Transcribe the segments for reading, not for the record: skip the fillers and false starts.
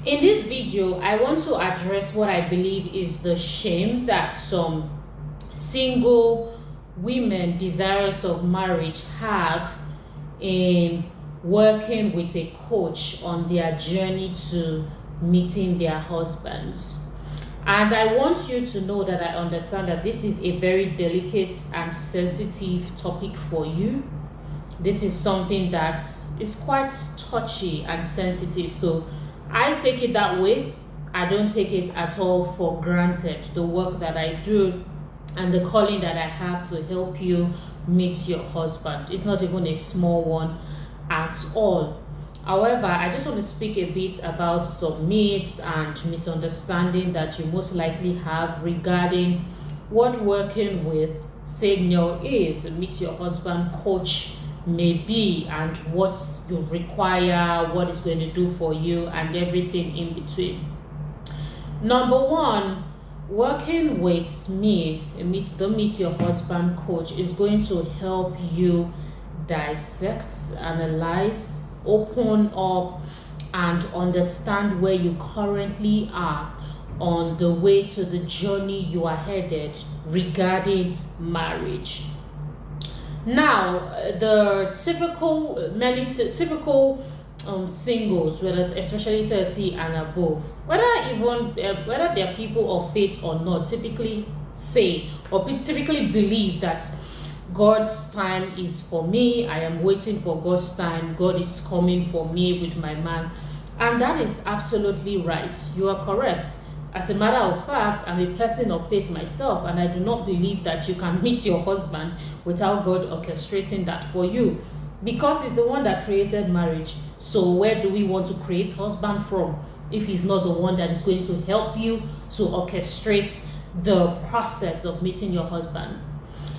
In this video, I want to address what I believe is the shame that some single women desirous of marriage have in working with a coach on their journey to meeting their husbands. And I want you to know that I understand that this is a very delicate and sensitive topic for you. This is something that is quite touchy and sensitive. So I take it that way. I don't take it at all for granted, the work that I do and the calling that I have to help you meet your husband. It's not even a small one at all. However, I just want to speak a bit about some myths and misunderstanding that you most likely have regarding what working with SAGENEL is, meet your husband coach may be, and what you require, what it's going to do for you, and everything in between. Number one, working with me, the Meet Your Husband coach, is going to help you dissect, analyze, open up, and understand where you currently are on the way to the journey you are headed regarding marriage. Now, the typical singles, whether especially 30 and above, whether they're people of faith or not, typically say or typically believe that God's time is for me. I am waiting for God's time. God is coming for me with my man. And that is absolutely right. You are correct. As a matter of fact, I'm a person of faith myself, and I do not believe that you can meet your husband without God orchestrating that for you, because he's the one that created marriage. So where do we want to create husband from if he's not the one that is going to help you to orchestrate the process of meeting your husband?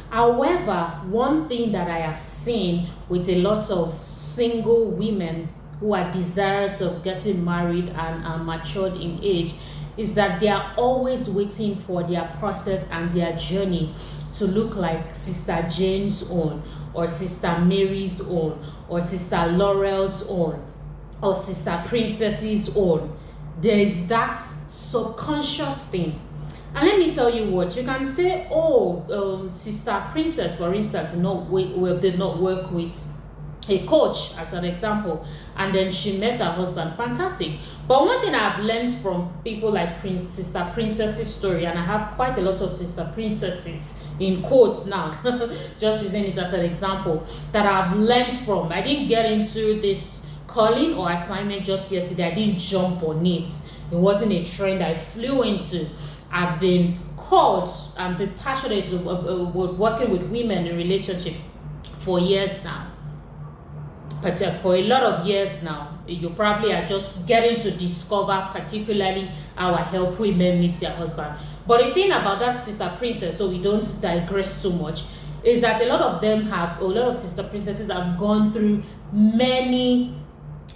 However, one thing that I have seen with a lot of single women who are desirous of getting married and are matured in age is that they are always waiting for their process and their journey to look like Sister Jane's own, or Sister Mary's own, or Sister Laurel's own, or Sister Princess's own. There is that subconscious thing. And let me tell you what, you can say, Sister Princess, for instance, did not work with a coach, as an example, and then she met her husband. Fantastic. But one thing I've learned from people like Sister Princess's story, and I have quite a lot of Sister Princesses in quotes now, just using it as an example, that I've learned from. I didn't get into this calling or assignment just yesterday. I didn't jump on it. It wasn't a trend I flew into. I've been called and been passionate with working with women in relationship for years now. But for a lot of years now, you probably are just getting to discover particularly how I help women meet their husband. But the thing about that Sister Princess, so we don't digress too much, is that a lot of Sister Princesses have gone through many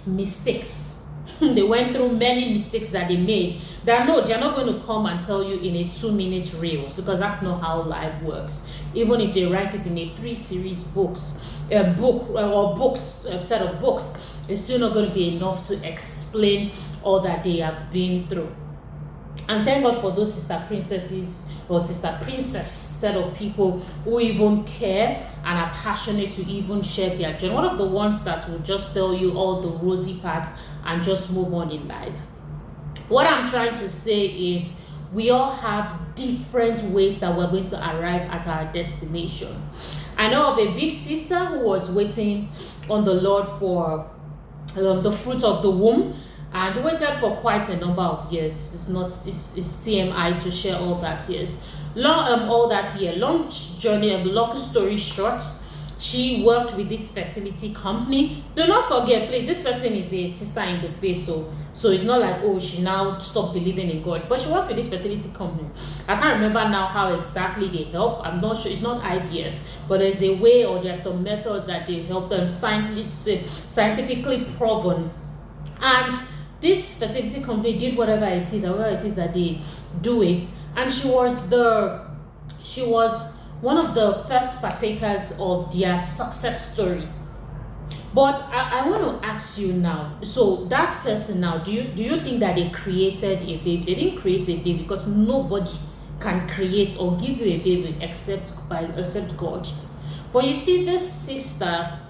mistakes. They went through many mistakes that they made that they're not going to come and tell you in a 2-minute reel, because that's not how life works. Even if they write it in a 3-series set of books, it's still not going to be enough to explain all that they have been through. And thank God for those Sister Princesses or Sister Princess set of people who even care and are passionate to even share their journey. One of the ones that will just tell you all the rosy parts and just move on in life. What I'm trying to say is we all have different ways that we're going to arrive at our destination. I know of a big sister who was waiting on the Lord for the fruit of the womb, and waited for quite a number of years. It's TMI to share all that years. Long journey. Long story short, she worked with this fertility company. Do not forget, please, this person is a sister in the faith, so it's not like she now stopped believing in God. But she worked with this fertility company. I can't remember now how exactly they help. I'm not sure. It's not IVF, but there's a way, or there's some method that they help them, scientifically proven. And this fertility company did however it is that they do it, and she was one of the first partakers of their success story. But I want to ask you now. So that person now, do you think that they created a baby? They didn't create a baby, because nobody can create or give you a baby except God. But you see, this sister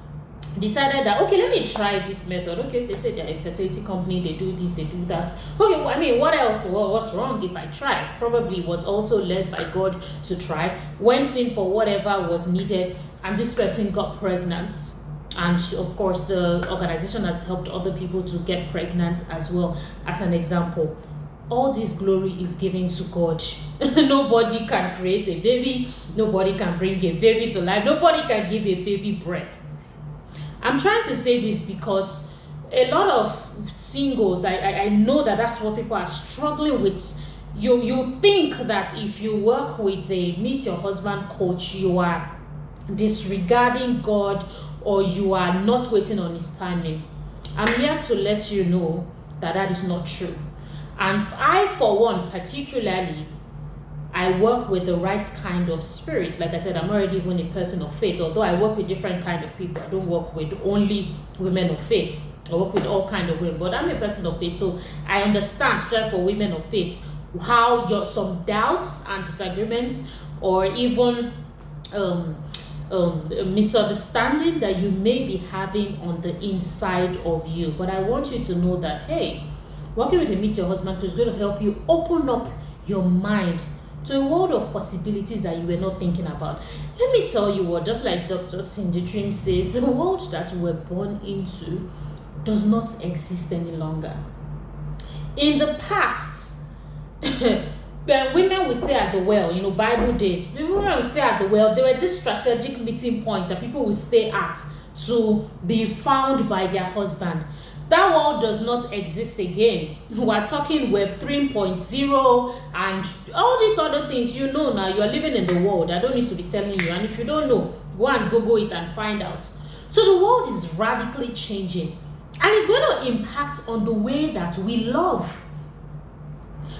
decided that, okay, let me try this method. Okay, they say they're a fertility company, they do this, they do that. Okay, well, I mean, what else? Well, what's wrong if I try? Probably was also led by God to try, went in for whatever was needed, and this person got pregnant. And of course, the organization has helped other people to get pregnant as well, as an example. All this glory is given to God. Nobody can create a baby, nobody can bring a baby to life, nobody can give a baby breath. I'm trying to say this because a lot of singles, I know that that's what people are struggling with. You think that if you work with a meet your husband coach, you are disregarding God, or you are not waiting on his timing. I'm here to let you know that that is not true. And I, for one, particularly, I work with the right kind of spirit. Like I said, I'm not really even a person of faith, although I work with different kind of people. I don't work with only women of faith. I work with all kind of women, but I'm a person of faith, so I understand, especially for women of faith, how some doubts and disagreements, or even misunderstanding that you may be having on the inside of you. But I want you to know that, hey, working with a Meet Your Husband is going to help you open up your mind to a world of possibilities that you were not thinking about. Let me tell you what, just like Dr. Cindy Dream says, the world that we were born into does not exist any longer. In the past, when women would stay at the well, Bible days, women would stay at the well. There were just strategic meeting points that people would stay at to be found by their husband. That world does not exist again. We're talking Web 3.0 and all these other things. Now, you are living in the world. I don't need to be telling you. And if you don't know, go and Google it and find out. So the world is radically changing, and it's going to impact on the way that we love.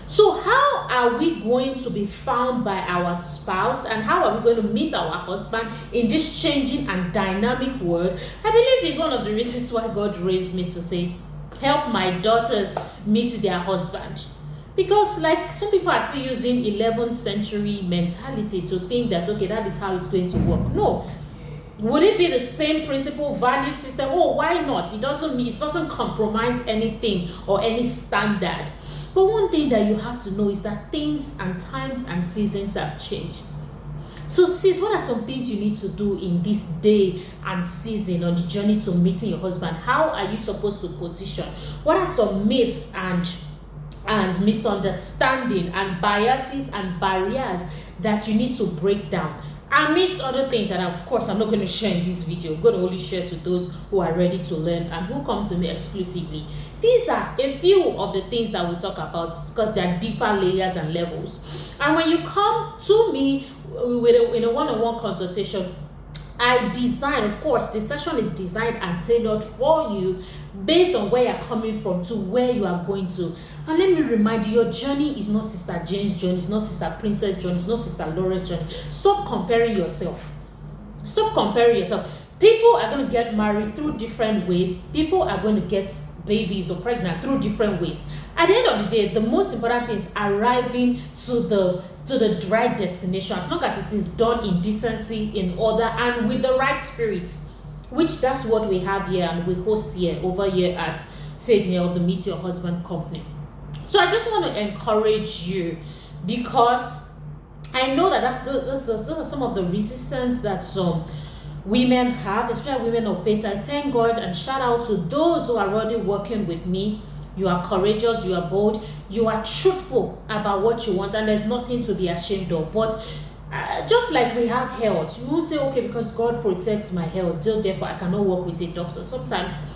So how are we going to be found by our spouse, and how are we going to meet our husband in this changing and dynamic world? I believe it's one of the reasons why God raised me to say, help my daughters meet their husband. Because like some people are still using 11th century mentality to think that, okay, that is how it's going to work. No. Would it be the same principle, value system? Oh, why not? It doesn't compromise anything or any standard. But one thing that you have to know is that things and times and seasons have changed. So sis, what are some things you need to do in this day and season on the journey to meeting your husband? How are you supposed to position? What are some myths and misunderstanding and biases and barriers that you need to break down? Amidst other things that, of course, I'm not going to share in this video. I'm going to only share to those who are ready to learn and who come to me exclusively. These are a few of the things that we'll talk about, because they are deeper layers and levels. And when you come to me in a one-on-one consultation, I design, of course, the session is designed and tailored for you based on where you're coming from to where you are going to. And let me remind you, your journey is not Sister Jane's journey, it's not Sister Princess' journey, it's not Sister Laura's journey. Stop comparing yourself. Stop comparing yourself. People are going to get married through different ways. People are going to get babies or pregnant through different ways. At the end of the day, the most important thing is arriving to the right destination, as long as it is done in decency, in order, and with the right spirits, which that's what we have here and we host here over here at SAGENEL, the Meet Your Husband company. So I just want to encourage you, because I know that those are some of the resistance that some women have, especially women of faith. I thank God and shout out to those who are already working with me. You are courageous, you are bold, you are truthful about what you want, and there's nothing to be ashamed of. But just like we have health, you won't say, okay, because God protects my health, therefore I cannot work with a doctor. Sometimes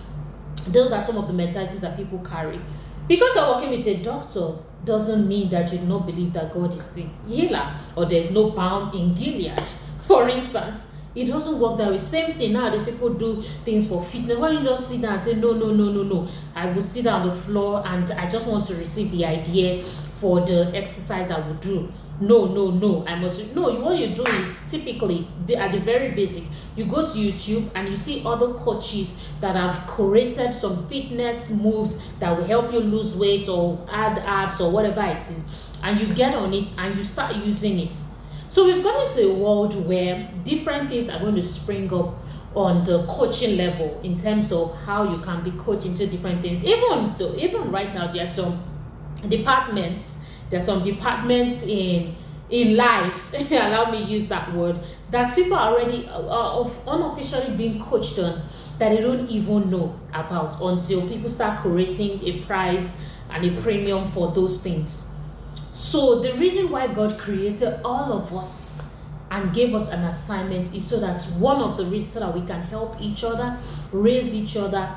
those are some of the mentalities that people carry. Because you're working with a doctor doesn't mean that you do not believe that God is the healer, or there's no balm in Gilead, for instance. It doesn't work that way. Same thing nowadays, people do things for fitness. Why you just sit down and say, no, I will sit down on the floor and I just want to receive the idea for the exercise I will do. no, no, no, I must no. What you do is typically at the very basic, you go to YouTube and you see other coaches that have created some fitness moves that will help you lose weight or add abs or whatever it is, and you get on it and you start using it. So we've gone into a world where different things are going to spring up on the coaching level in terms of how you can be coached into different things. Even right now, there are some departments. There's some departments in life, allow me use that word, that people are already unofficially being coached on, that they don't even know about until people start creating a price and a premium for those things. So the reason why God created all of us and gave us an assignment is so that one of the reasons, so that we can help each other, raise each other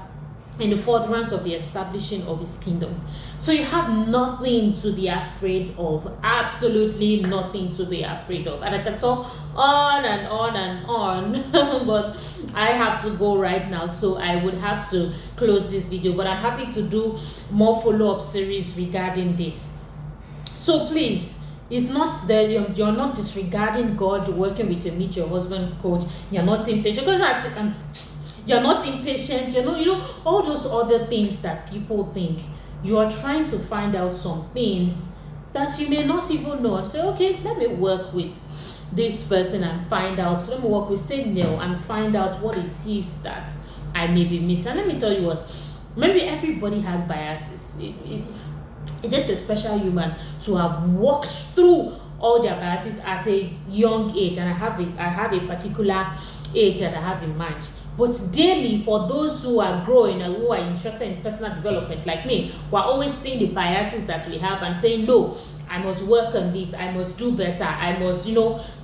in the furtherance of the establishing of his kingdom. So you have nothing to be afraid of, absolutely nothing to be afraid of. And I can talk on and on and on, but I have to go right now, so I would have to close this video. But I'm happy to do more follow-up series regarding this. So please, it's not that you're not disregarding God working with a Meet Your Husband coach. You're not impatient, because you're not impatient, you know, all those other things that people think. You are trying to find out some things that you may not even know, and say, okay, let me work with this person and find out. So let me work with SAGENEL and find out what it is that I may be missing. And let me tell you what, maybe everybody has biases. It takes a special human to have walked through all their biases at a young age, and I have a particular age that I have in mind. But daily, for those who are growing and who are interested in personal development like me, we're always seeing the biases that we have and saying, no, I must work on this, I must do better, I must,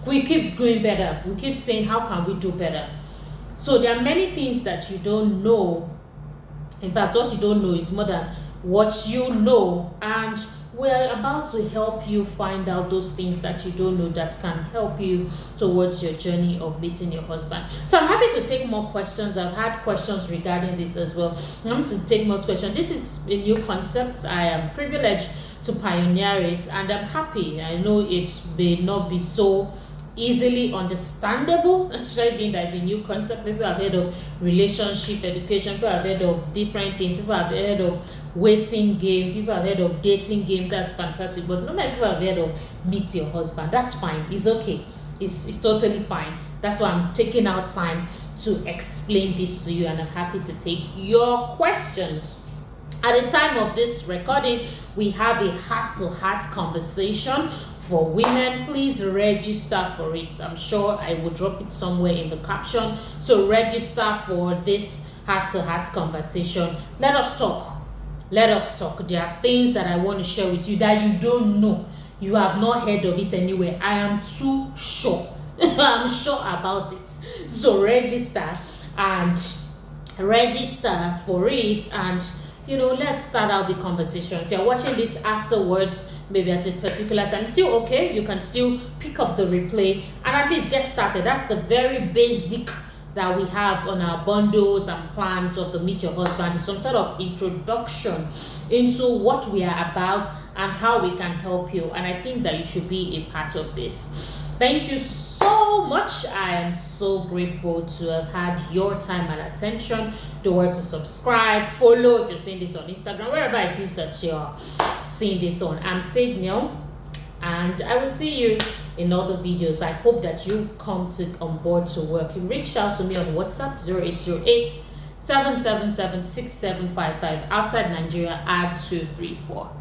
we keep doing better. We keep saying, how can we do better? So there are many things that you don't know. In fact, what you don't know is more than what you know, and we're about to help you find out those things that you don't know that can help you towards your journey of meeting your husband. So I'm happy to take more questions. I've had questions regarding this as well. I'm going to take more questions. This is a new concept. I am privileged to pioneer it, and I'm happy. I know it may not be so easily understandable, especially being that it's a new concept. People have heard of relationship education, people have heard of different things, people have heard of waiting game, people have heard of dating game. That's fantastic, but not many people have heard of meet your husband. That's fine, it's okay, it's totally fine. That's why I'm taking out time to explain this to you, and I'm happy to take your questions. At the time of this recording, we have a heart-to-heart conversation for women. Please register for it. I'm sure I will drop it somewhere in the caption. So register for this heart-to-heart conversation. Let us talk. Let us talk. There are things that I want to share with you that you don't know. You have not heard of it anywhere. I am too sure. I'm sure about it. So register for it, and let's start out the conversation. If you're watching this afterwards, maybe at a particular time, still okay, you can still pick up the replay and at least get started. That's the very basic that we have on our bundles and plans of the Meet Your Husband. Some sort of introduction into what we are about and how we can help you, and I think that you should be a part of this. Thank you so much. I am so grateful to have had your time and attention. Don't forget to subscribe, follow if you're seeing this on Instagram, wherever it is that you're seeing this on. I'm SAGENEL, and I will see you in other videos. I hope that you come on board to work. You reached out to me on WhatsApp 0808 777 6755. Outside Nigeria, add 234.